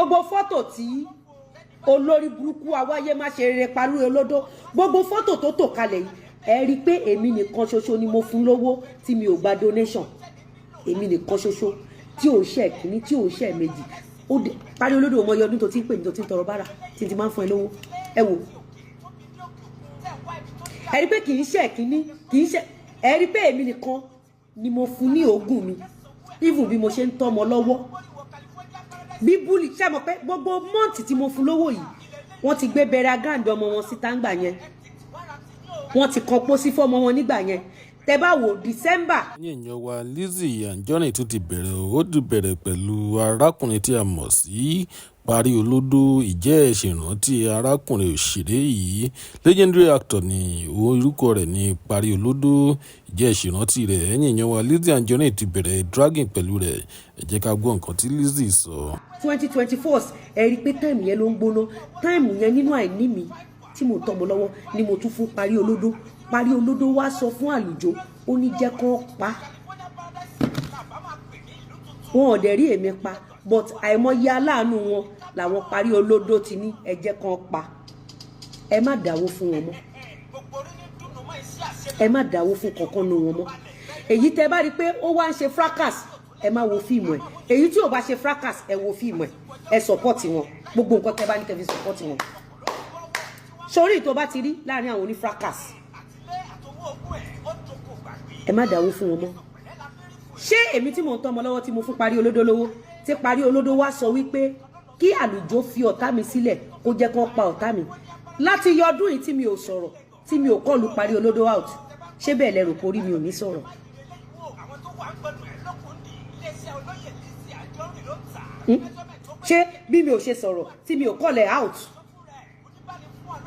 gbogbo fọ́tò tí olórí burúkú awáyé má ṣe rere palu olódó gbogbo fọ́tò tó tò kalẹ̀ yìí ẹ rí pé èmi nìkan ṣoṣo ni mo fún lówó tí mi ò gba donation èmi nìkan ṣoṣo tí ò ṣe kíní tí ò ṣe méjì ó parí olódó ọmọ yọdún tó ti ń pè mí tó ti ń tọrọ bára tí ti máa ń fún ẹ lówó ẹ wò ẹ rí pé kì í ṣe kíní kì í ṣe ẹ rí pé èmi nìkan ni mo fún ní ogún mi even bí mo ṣe ń tọ́mọ lọ́wọ́ bí búlì ṣe mọ̀ pé gbogbo mọ́ǹtì tí mo fún lówó yìí wọ́n ti gbé bẹ̀rẹ̀ àgáǹdì ọmọ wọn síta ńgbà yẹn wọ́n ti kan pósí fọ́mọ wọn nígbà yẹn tẹ́ bá wò December. ní èèyàn wa Lizzy Anjorin tún ti bẹ̀rẹ̀ ó ti bẹ̀rẹ̀ pẹ̀lú arákùnrin tí a mọ̀ sí Parí Olódó ìjẹ́ ìṣèrántí arákùnrin òṣèré yìí legendary actor ní orúkọ rẹ̀ ní Parí Olódó ìjẹ́ ìṣèrántí rẹ̀ ẹ̀yìn èèyàn wa Lizzy Anjorin ti bẹ̀rẹ̀ dragging pẹ̀lú rẹ̀ ẹ jẹ́ ká gbọ́ nǹkan tí Lizzy sọ. 2024 ẹ rí pé táìmù yẹn ló ń gbóná táìmù yẹn nínú àìní mi tí mo tọ́mọ lọ́wọ́ ni mo tún fún Parí Olódó Parí Olódó wá sọ fún Àlùjọ ó ní jẹ́ kán pa wọn ò dẹ̀ rí èmi pa but àìmọye aláàánú wọn làwọn Parí Olódó ti ní ẹ jẹ́ kán pa ẹ má dáwó fún wọn mọ́ ẹ má dáwó fún kankan nu wọn mọ́ èyí tẹ́ bá rí pé ó wá ń ṣe fracas ẹ má wo fíìmù ẹ èyí tí ò bá ṣe fracas ẹ wo fíìmù ẹ support wọn gbogbo nǹkan tẹ́ bá ní kẹ́ fi support wọn sórí tó bá ti rí láàrin àwọn oní fracas ẹ má dáwó fún wọn mọ́ ṣé èmi tí mò ń tọ́mọ lọ́wọ́ tí mo fún Parí Olódó lówó tí Parí Olódó wá sọ wípé kí Àlùjọ fi ọ̀tá mi sílẹ̀ kó jẹ́ kán pa ọ̀tá mi láti yọ ọdún yìí tí mi ò sọ̀rọ̀ tí mi ò kọlù Parí Olódó out ṣé bẹ́ẹ̀ lẹ́rù porí mi ò ní sọ̀rọ̀ ṣé bí mi ò ṣe sọ̀rọ̀ tí mi ò kọlẹ̀ out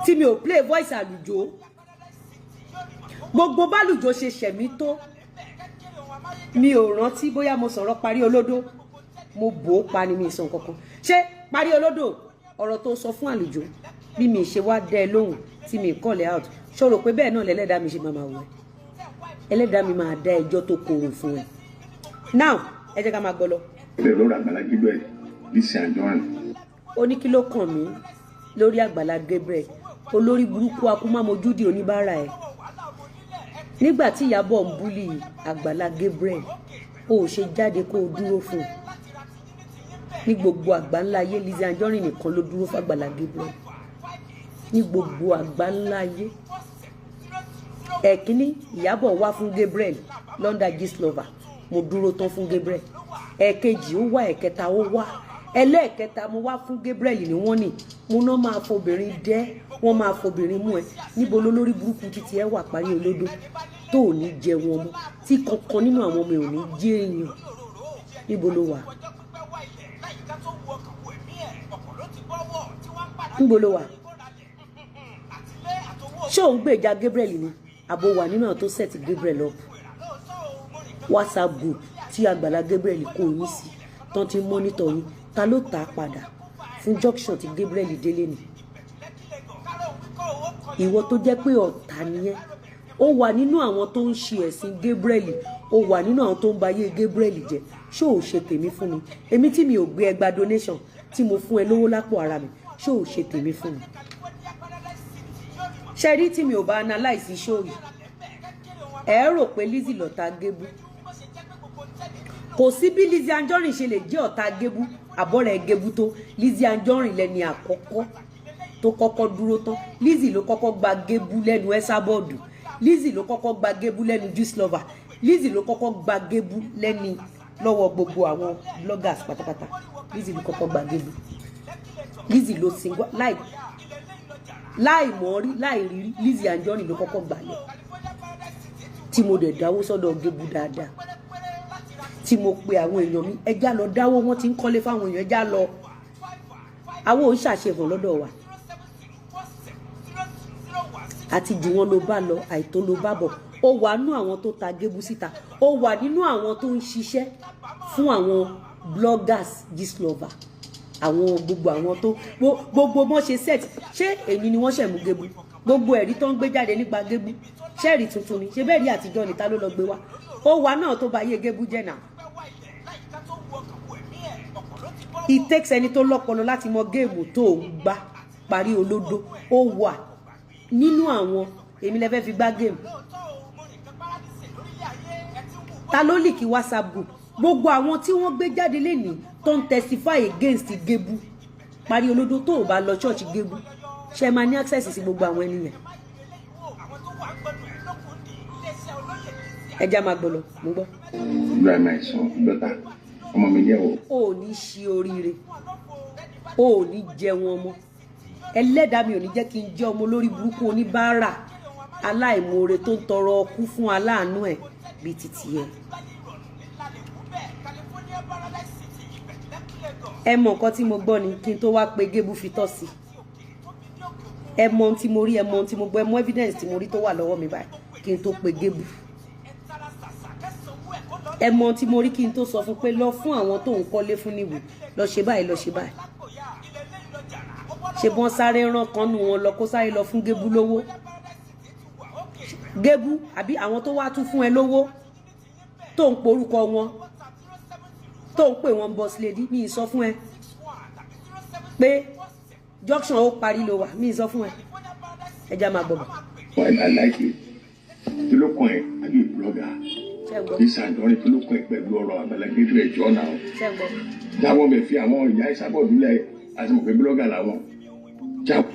tí mi ò play voice Àlùjọ gbogbo bálùjọ ṣe ṣẹ̀mí tó mi ò rántí bóyá mo sọ̀rọ̀ Parí Olódó mo bò ó pa ni mi sọ kankan ṣé Parí Olódó ọ̀rọ̀ tó sọ fún Àlùjọ bí mi ṣe wá dẹ́ lóhùn tí mi kọlẹ̀ out ṣòro pé bẹ́ẹ̀ náà lẹ́lẹ́dàá mi ṣe máa wọ̀ ẹ́ ẹlẹ́dàá mi máa dá ẹjọ́ tó korò fún ẹ now ẹ jẹ́ ká máa gbọ́ lọ. ilé lórí Àgbàlá Gabriel Lizzy Anjorin. ó ní kí ló kàn mí lórí Àgbàlá Gabriel olórí burúkú akúmámojúdì oníbàárà ẹ̀ nígbà tí Ìyábọ̀ ń búlì Àgbàlá Gabriel ó ṣe jáde kó o dúró fún un ní gbogbo àgbáńlá ayé Lizzy Anjorin nìkan ló dúró fún Àgbàlá Gabriel ní gbogbo àgbáńlá ayé ẹ̀kíní Ìyábọ̀ wá fún Gabriel London Gistlover mo dúró tán fún Gabriel ẹ̀kejì ó wá ẹ̀kẹta ó wá ẹlẹ́ẹ̀kẹta mo wá fún Gabriel ní wọ́n ní mo náà máa fobìnrin dẹ́ wọ́n máa fobìnrin mú ẹ níbo lólórí burúkú títí ẹ wà Parí Olódó tó ò ní jẹ wọn mọ́ tí kankan nínú àwọn ọmọ ẹ ò ní jẹ èèyàn níbo ló wà níbo ló wà ṣé òun gbèjà Gabriel ni àbò wà nínú àwọn tó set Gabriel up WhatsApp group tí Àgbàlá Gabriel kò yín sí tán ti mọ́nítọ̀ yín ta ló tà á padà fún junction tí Gabriel délé ni ìwọ tó jẹ́ pé ọ̀tá nìyẹn ó wà nínú àwọn tó ń ṣe ẹ̀sìn Gabriel ó wà nínú àwọn tó ń ba ayé Gabriel jẹ́ ṣó ò ṣe tèmi fún mi èmi tí mi ò gbé ẹgbàá donation tí mo fún ẹ lówó lápò ara mi ṣó ò ṣe tèmi fún mi ṣe rí tí mi ò bá analyze show yìí ẹ rò pé Lizzy lọ̀tá Gébú kò sí bí Lizzy Anjorin ṣe lè jẹ́ ọ̀tá Gébú àbọ̀rẹ̀ Gébú tó Lizzy Anjorin lẹ́ni àkọ́kọ́ tó kọ́kọ́ dúró tán Lizzy ló kọ́kọ́ gba Gébú lẹ́nu Esabod Lizzy ló kọ́kọ́ gba Gébú lẹ́nu Gistlover Lizzy ló kọ́kọ́ gba Gébú lẹ́ni lọ́wọ́ gbogbo àwọn bloggers pátápátá Lizzy ló kọ́kọ́ gba Gébú Lizzy ló singwa láì mọ̀ rí láì rírí Lizzy Anjorin ló kọ́kọ́ gbà lẹ̀ tí mo dẹ̀ dáwó sọ́dọ̀ Gébú dáadáa tí mo pe àwọn èèyàn mi ẹjá lọ dáwó wọn ti ń kọ́lé fáwọn èèyàn ẹjá lọ àwọn òun ṣàṣehàn lọ́dọ̀ wa àti jù wọn ló bá lọ àìtó ló bá bọ̀ ó wà nínú àwọn tó ta Gébú síta ó wà nínú àwọn tó ń ṣiṣẹ́ fún àwọn bloggers Gistlover àwọn gbogbo àwọn tó gbogbo wọn ṣe set ṣé èyí ni wọ́n ṣẹ̀ mú Gébú gbogbo ẹ̀rí tó ń gbé jáde nípa Gébú ṣẹ́ẹ̀rì tuntun ni ṣe bẹ́ẹ̀ rí àtijọ́ ni ta ló lọ gbé wá ó wà náà tó bá yé Gébú jẹ́ náà it takes ẹni tó lọ́pọlọ láti mọ géèmù tó ń gbá parí olódó ó wà nínú àwọn èmi lẹ fẹ́ fi gbá géèmù ta ló lì kí WhatsApp group gbogbo àwọn tí wọ́n gbé jáde lénìí tó ń testify against Gébu parí olódó tó ò bá lọ church Gébu ṣe máa ní access sí gbogbo àwọn ènìyàn ẹja máa gbọ́ lọ mo gbọ́. ìlú àmà ìsàn lọ́tà ọmọ mi yẹ̀ wò. o ò ní ṣe oríire o ò ní jẹun ọmọ ẹlẹ́dàá mi ò ní jẹ́ kí n jẹ́ ọmọ lórí burúkú oníbàárà aláìmoore tó ń tọrọ ọkú fún aláàánú ẹ̀ bíi títí ẹ̀. ẹ mọ nǹkan tí mo gbọ́ ni kí n tó wá pé Gébu fi tọ́ sí ẹ mọ ohun tí mo rí ẹ mọ ohun tí mo gbọ́ ẹ mọ evidence tí mo rí tó wà lọ́wọ́ mi báyìí kí n tó pé Gébu ẹ mọ ohun tí mo rí kí n tó sọ fún pé lọ fún àwọn tó ń kọ́lé fún níwèé lọ ṣe báyìí lọ ṣe báyìí ṣe bọ́n sáré rán kan nù wọn lọ kó sáré lọ fún Gébu lówó Gébu àbí àwọn tó wá tún fún ẹ lówó tó ń porúkọ wọn tó ń pè wọn boss lady mi sọ fún ẹ pé junction ó parí ló wà mi sọ fún ẹ ẹja máa gbọ́ bọ̀. Well, I like it. Kí ló kàn ẹ́ àbí blogger? Lísì Anjorin kí ló kàn ẹ́ pẹ̀lú ọ̀rọ̀ Àgbàlá Gabriel ẹ̀jọ́ náà? Jáwọ́ bẹ̀ fi àwọn ìyá Ìsábọ̀dúlẹ̀ àti mọ̀ pé blogger làwọn. Jáwọ́.